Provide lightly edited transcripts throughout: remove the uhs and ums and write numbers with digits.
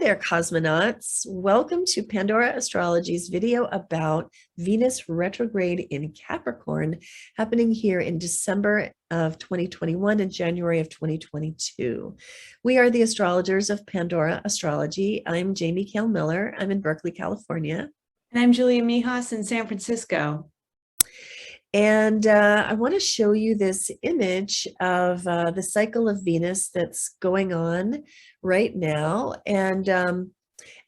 there, cosmonauts. Welcome to Pandora Astrology's video about Venus retrograde in Capricorn, happening here in December of 2021 and January of 2022. We are the astrologers of Pandora Astrology. I'm Jamie Kale Miller. I'm in Berkeley, California. And I'm Julia Mijas in San Francisco. And I want to show you this image of the cycle of Venus that's going on right now. And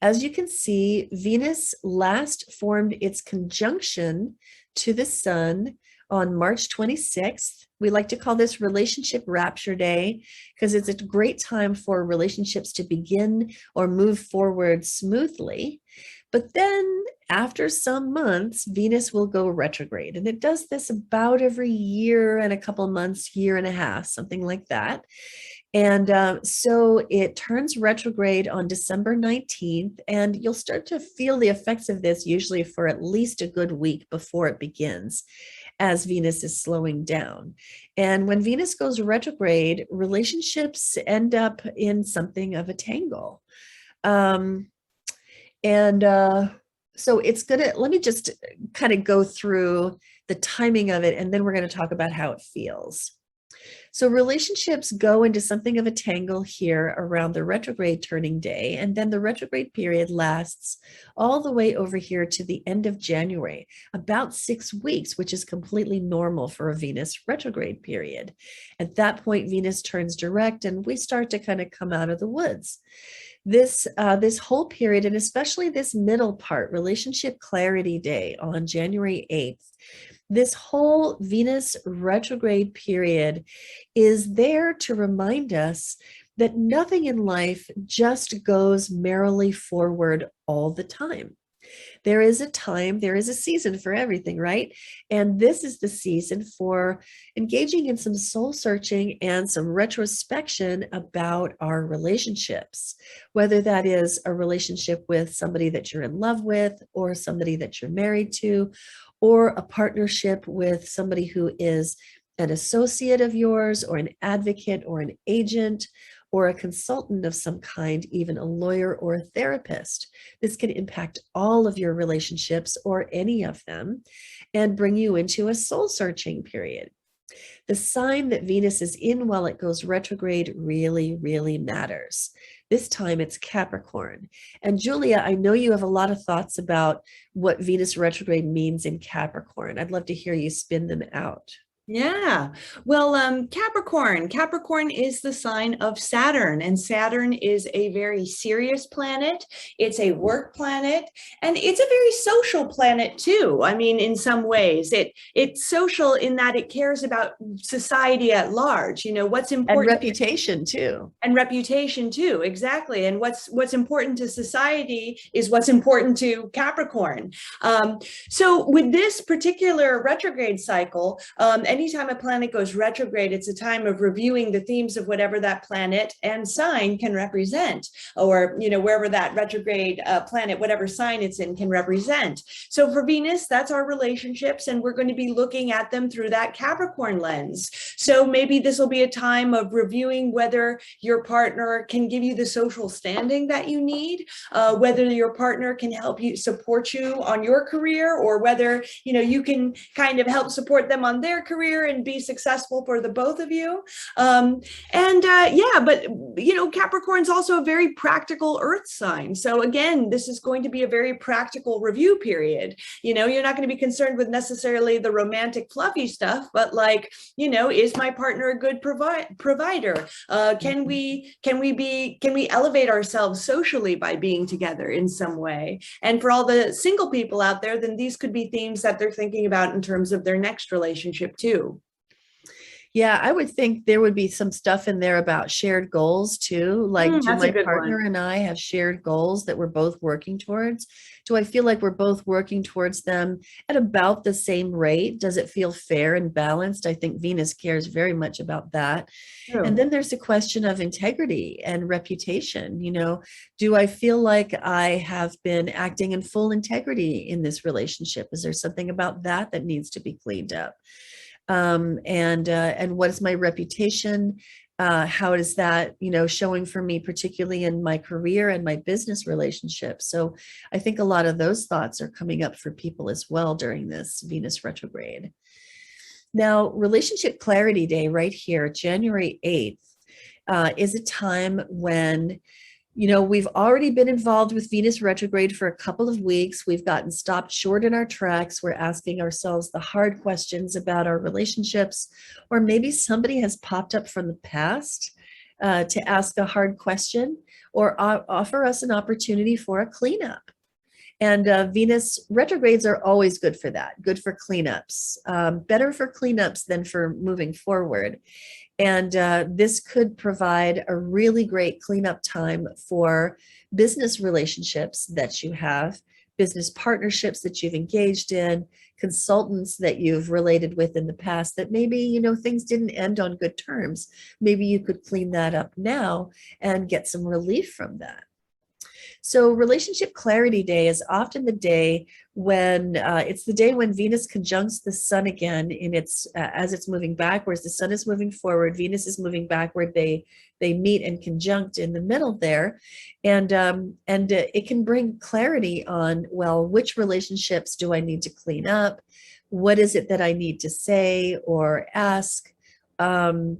as you can see, Venus last formed its conjunction to the Sun on March 26th. We like to call this Relationship Rapture Day because it's a great time for relationships to begin or move forward smoothly. But then after some months, Venus will go retrograde. And it does this about every year and a couple months, year and a half, something like that. And so it turns retrograde on December 19th, and you'll start to feel the effects of this usually for at least a good week before it begins, as Venus is slowing down. And when Venus goes retrograde, relationships end up in something of a tangle. So it's let me just kind of go through the timing of it, and then we're going to talk about how it feels. So relationships go into something of a tangle here around the retrograde turning day, and then the retrograde period lasts all the way over here to the end of January, about 6 weeks, which is completely normal for a Venus retrograde period. At that point, Venus turns direct, and we start to kind of come out of the woods. This whole period, and especially this middle part, Relationship Clarity Day on January 8th, this whole Venus retrograde period is there to remind us that nothing in life just goes merrily forward all the time. There is a time, there is a season for everything, right? And this is the season for engaging in some soul searching and some retrospection about our relationships, whether that is a relationship with somebody that you're in love with, or somebody that you're married to, or a partnership with somebody who is an associate of yours, or an advocate, or an agent, or a consultant of some kind, even a lawyer or a therapist. This can impact all of your relationships or any of them and bring you into a soul searching period. The sign that Venus is in while it goes retrograde really, really matters. This time it's Capricorn. And Julia, I know you have a lot of thoughts about what Venus retrograde means in Capricorn. I'd love to hear you spin them out. Yeah, well, Capricorn is the sign of Saturn, and Saturn is a very serious planet. It's a work planet, and it's a very social planet too. I mean, in some ways, it's social in that it cares about society at large. You know, what's important, and reputation too. And reputation too, exactly. And what's important to society is what's important to Capricorn. So with this particular retrograde cycle, anytime a planet goes retrograde, it's a time of reviewing the themes of whatever that planet and sign can represent, or, you know, wherever that retrograde planet, whatever sign it's in, can represent. So for Venus, that's our relationships, and we're going to be looking at them through that Capricorn lens. So maybe this will be a time of reviewing whether your partner can give you the social standing that you need, whether your partner can help you, support you on your career, or whether, you know, you can kind of help support them on their career and be successful for the both of you. Yeah, but you know, Capricorn's also a very practical earth sign. So again, this is going to be a very practical review period. You know, you're not going to be concerned with necessarily the romantic fluffy stuff, but like, you know, is my partner a good provider? Can we elevate ourselves socially by being together in some way? And for all the single people out there, then these could be themes that they're thinking about in terms of their next relationship too. Yeah, I would think there would be some stuff in there about shared goals too. Like, do my partner and I have shared goals that we're both working towards? Do I feel like we're both working towards them at about the same rate? Does it feel fair and balanced? I think Venus cares very much about that. True. And then there's the question of integrity and reputation. You know, do I feel like I have been acting in full integrity in this relationship? Is there something about that that needs to be cleaned up? And what is my reputation How is that, showing for me, particularly in my career and my business relationships? So I think a lot of those thoughts are coming up for people as well during this Venus retrograde. Now, Relationship Clarity Day right here, January 8th, is a time when we've already been involved with Venus retrograde for a couple of weeks. We've gotten stopped short in our tracks. We're asking ourselves the hard questions about our relationships, or maybe somebody has popped up from the past to ask a hard question or offer us an opportunity for a cleanup. And Venus retrogrades are always good for that, good for cleanups, better for cleanups than for moving forward. And this could provide a really great cleanup time for business relationships that you have, business partnerships that you've engaged in, consultants that you've related with in the past that maybe, things didn't end on good terms. Maybe you could clean that up now and get some relief from that. So Relationship Clarity Day is often the day when it's the day when Venus conjuncts the sun again in its as it's moving backwards. The sun is moving forward, Venus is moving backward. They meet and conjunct in the middle there, and it can bring clarity on, well, which relationships do I need to clean up? What is it that I need to say or ask? And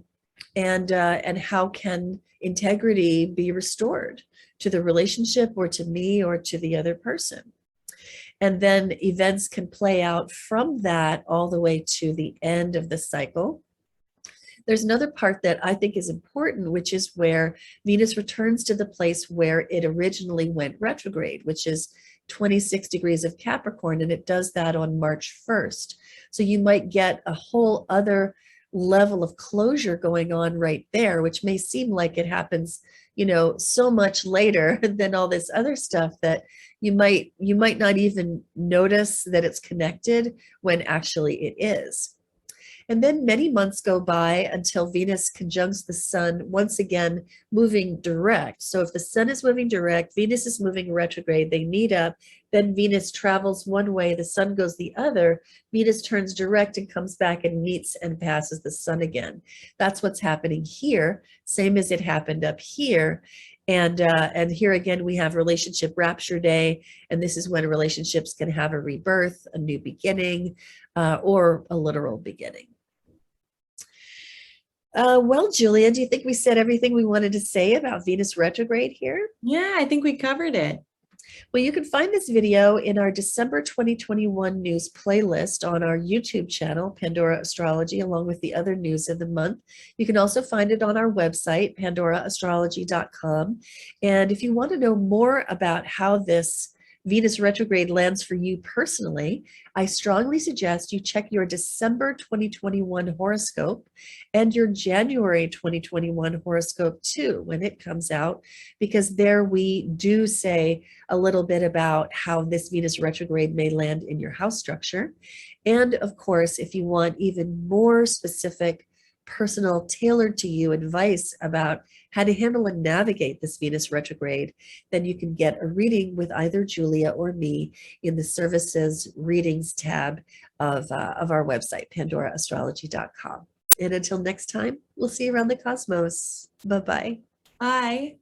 how can integrity be restored to the relationship or to me or to the other person? And then events can play out from that all the way to the end of the cycle. There's another part that I think is important, which is where Venus returns to the place where it originally went retrograde, which is 26 degrees of Capricorn, and it does that on March 1st. So you might get a whole other level of closure going on right there, which may seem like it happens, so much later than all this other stuff that you might not even notice that it's connected when actually it is. And then many months go by until Venus conjuncts the sun, once again moving direct. So if the sun is moving direct, Venus is moving retrograde, they meet up, then Venus travels one way, the sun goes the other, Venus turns direct and comes back and meets and passes the sun again. That's what's happening here, same as it happened up here. And here again, we have Relationship Rapture Day, and this is when relationships can have a rebirth, a new beginning, or a literal beginning. Well, Julia, do you think we said everything we wanted to say about Venus retrograde here? Yeah, I think we covered it. Well, you can find this video in our December 2021 news playlist on our YouTube channel, Pandora Astrology, along with the other news of the month. You can also find it on our website, pandoraastrology.com. And if you want to know more about how this Venus retrograde lands for you personally, I strongly suggest you check your December 2021 horoscope and your January 2021 horoscope too when it comes out, because there we do say a little bit about how this Venus retrograde may land in your house structure. And of course, if you want even more specific, personal, tailored to you advice about how to handle and navigate this Venus retrograde, then you can get a reading with either Julia or me in the services readings tab of our website, pandoraastrology.com. And until next time, we'll see you around the cosmos. Bye-bye. Bye.